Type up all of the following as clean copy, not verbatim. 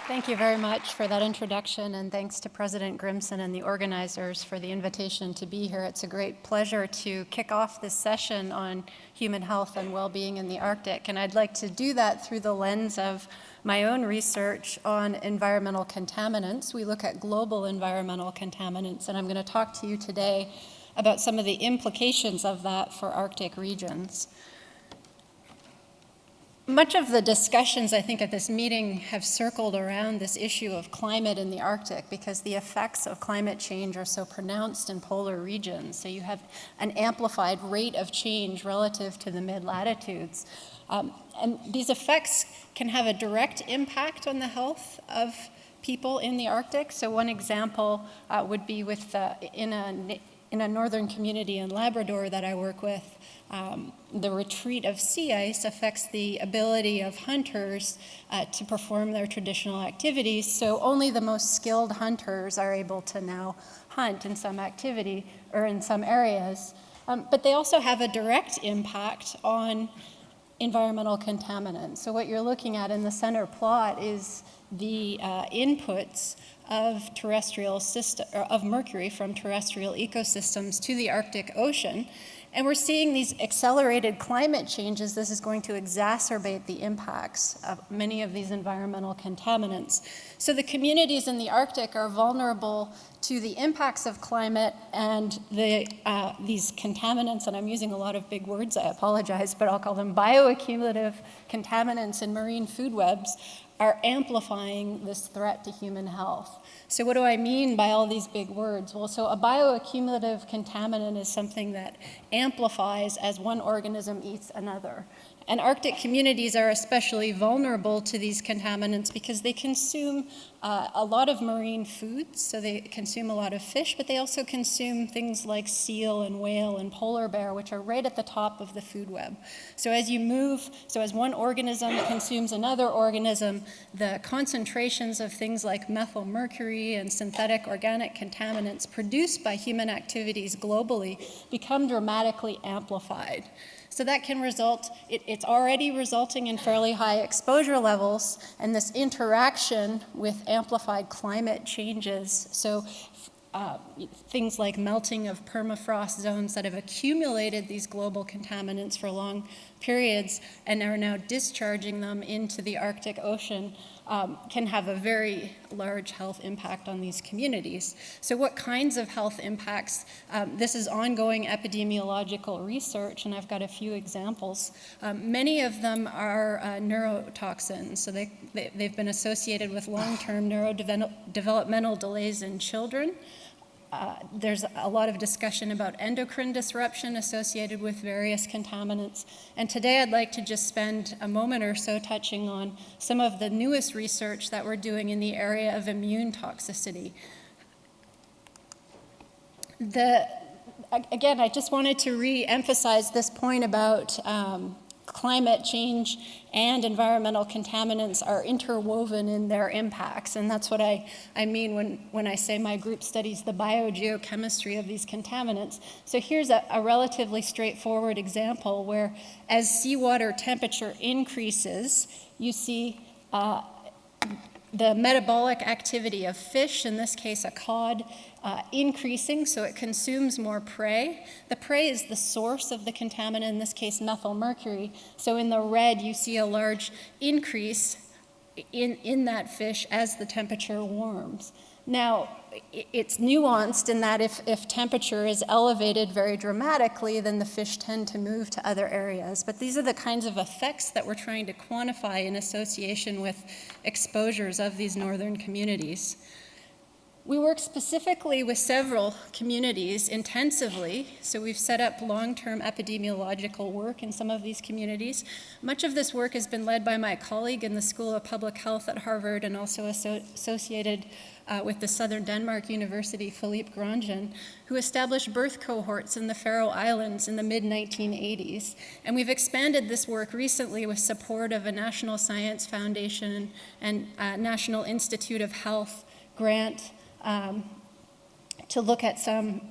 Thank you very much for that introduction, and thanks to President Grimson and the organizers for the invitation to be here. It's a great pleasure to kick off this session on human health and well-being in the Arctic, and I'd like to do that through the lens of my own research on environmental contaminants. We look at global environmental contaminants, and I'm going to talk to you today about some of the implications of that for Arctic regions. Much of the discussions, I think, at this meeting have circled around this issue of climate in the Arctic because the effects of climate change are so pronounced in polar regions. So you have an amplified rate of change relative to the mid-latitudes. And these effects can have a direct impact on the health of people in the Arctic. So one example would be with in a northern community in Labrador that I work with. The retreat of sea ice affects the ability of hunters to perform their traditional activities, so only the most skilled hunters are able to now hunt in some activity or in some areas. But they also have a direct impact on environmental contaminants. So what you're looking at in the center plot is the inputs of terrestrial of mercury from terrestrial ecosystems to the Arctic Ocean. And we're seeing these accelerated climate changes. This is going to exacerbate the impacts of many of these environmental contaminants. So the communities in the Arctic are vulnerable to the impacts of climate and these contaminants, and I'm using a lot of big words, I apologize, but I'll call them bioaccumulative contaminants in marine food webs are amplifying this threat to human health. So what do I mean by all these big words? Well, so a bioaccumulative contaminant is something that amplifies as one organism eats another. And Arctic communities are especially vulnerable to these contaminants because they consume a lot of marine foods, so they consume a lot of fish, but they also consume things like seal and whale and polar bear, which are right at the top of the food web. So as one organism consumes another organism, the concentrations of things like methyl mercury and synthetic organic contaminants produced by human activities globally become dramatically amplified. So that can result, it's already resulting in fairly high exposure levels, and this interaction with amplified climate changes. So things like melting of permafrost zones that have accumulated these global contaminants for long periods and are now discharging them into the Arctic Ocean can have a very large health impact on these communities. So what kinds of health impacts? This is ongoing epidemiological research, and I've got a few examples. Many of them are neurotoxins, so they've been associated with long-term neurodevelopmental delays in children. There's a lot of discussion about endocrine disruption associated with various contaminants. And today I'd like to just spend a moment or so touching on some of the newest research that we're doing in the area of immune toxicity. Again, I just wanted to re-emphasize this point about climate change and environmental contaminants are interwoven in their impacts, and that's what I mean when I say my group studies the biogeochemistry of these contaminants. So here's a relatively straightforward example where as seawater temperature increases, you see the metabolic activity of fish, in this case a cod, increasing, so it consumes more prey. The prey is the source of the contaminant, in this case methyl mercury. So in the red, you see a large increase in that fish as the temperature warms. Now, it's nuanced in that if temperature is elevated very dramatically, then the fish tend to move to other areas. But these are the kinds of effects that we're trying to quantify in association with exposures of these northern communities. We work specifically with several communities intensively, so we've set up long-term epidemiological work in some of these communities. Much of this work has been led by my colleague in the School of Public Health at Harvard and also associated with the Southern Denmark University, Philippe Grandjean, who established birth cohorts in the Faroe Islands in the mid-1980s. And we've expanded this work recently with support of a National Science Foundation and National Institute of Health grant to look at some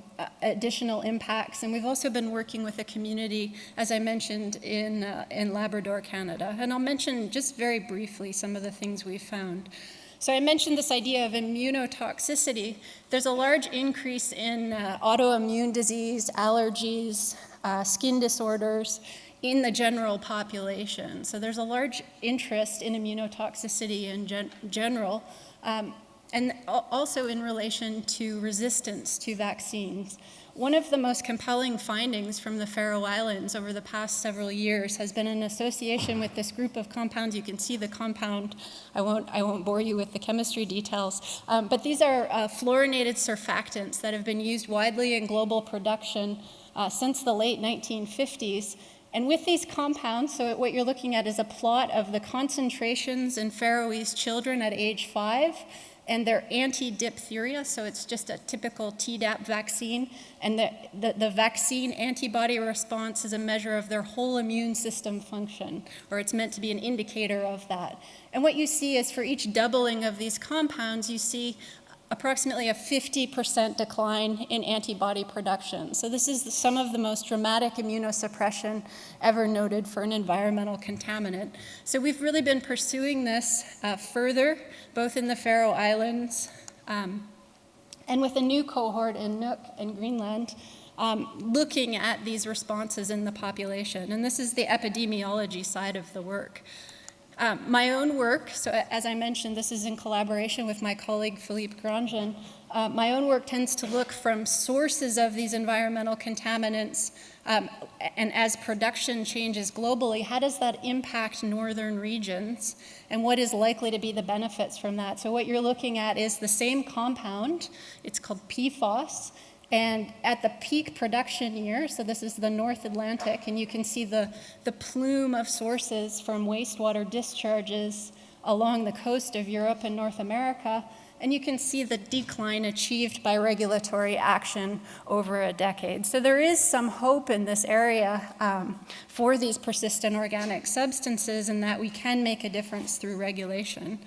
additional impacts. And we've also been working with a community, as I mentioned, in Labrador, Canada. And I'll mention just very briefly some of the things we've found. So I mentioned this idea of immunotoxicity. There's a large increase in autoimmune disease, allergies, skin disorders in the general population. So there's a large interest in immunotoxicity in general, and also in relation to resistance to vaccines. One of the most compelling findings from the Faroe Islands over the past several years has been an association with this group of compounds. You can see the compound. I won't bore you with the chemistry details, but these are fluorinated surfactants that have been used widely in global production since the late 1950s. And with these compounds, so what you're looking at is a plot of the concentrations in Faroese children at age 5, and their anti-diphtheria, so it's just a typical Tdap vaccine, and the vaccine antibody response is a measure of their whole immune system function, or it's meant to be an indicator of that. And what you see is for each doubling of these compounds, you see approximately a 50% decline in antibody production. So this is some of the most dramatic immunosuppression ever noted for an environmental contaminant. So we've really been pursuing this further, both in the Faroe Islands and with a new cohort in Nuuk and Greenland, looking at these responses in the population. And this is the epidemiology side of the work. My own work, so as I mentioned, this is in collaboration with my colleague Philippe Grandjean. My own work tends to look from sources of these environmental contaminants, and as production changes globally, how does that impact northern regions, and what is likely to be the benefits from that? So what you're looking at is the same compound. It's called PFOS. And at the peak production year, so this is the North Atlantic, and you can see the plume of sources from wastewater discharges along the coast of Europe and North America, and you can see the decline achieved by regulatory action over a decade. So there is some hope in this area for these persistent organic substances, and that we can make a difference through regulation.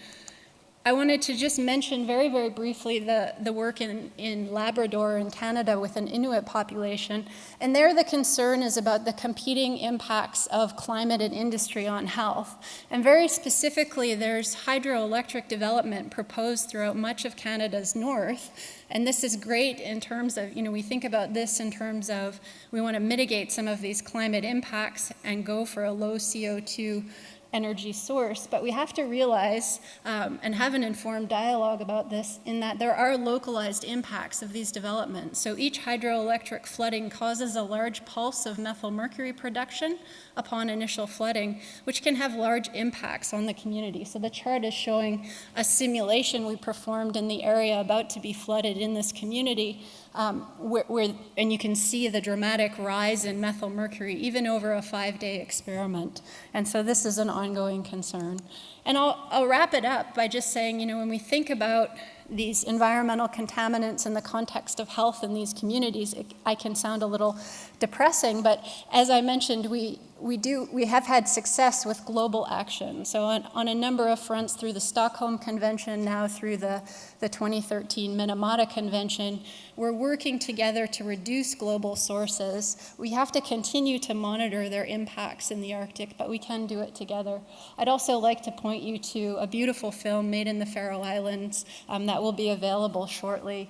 I wanted to just mention very, very briefly the work in Labrador in Canada with an Inuit population. And there the concern is about the competing impacts of climate and industry on health. And very specifically, there's hydroelectric development proposed throughout much of Canada's north. And this is great in terms of, we think about this in terms of we want to mitigate some of these climate impacts and go for a low CO2 energy source, but we have to realize and have an informed dialogue about this in that there are localized impacts of these developments. So each hydroelectric flooding causes a large pulse of methylmercury production upon initial flooding, which can have large impacts on the community. So the chart is showing a simulation we performed in the area about to be flooded in this community, and you can see the dramatic rise in methylmercury even over a 5-day experiment. And so this is an ongoing concern. And I'll wrap it up by just saying, when we think about these environmental contaminants in the context of health in these communities, I can sound a little depressing, but as I mentioned, we have had success with global action. So on a number of fronts, through the Stockholm Convention, now through the 2013 Minamata Convention, we're working together to reduce global sources. We have to continue to monitor their impacts in the Arctic, but we can do it together. I'd also like to point you to a beautiful film made in the Faroe Islands that will be available shortly,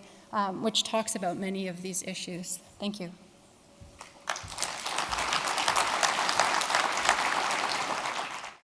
which talks about many of these issues. Thank you.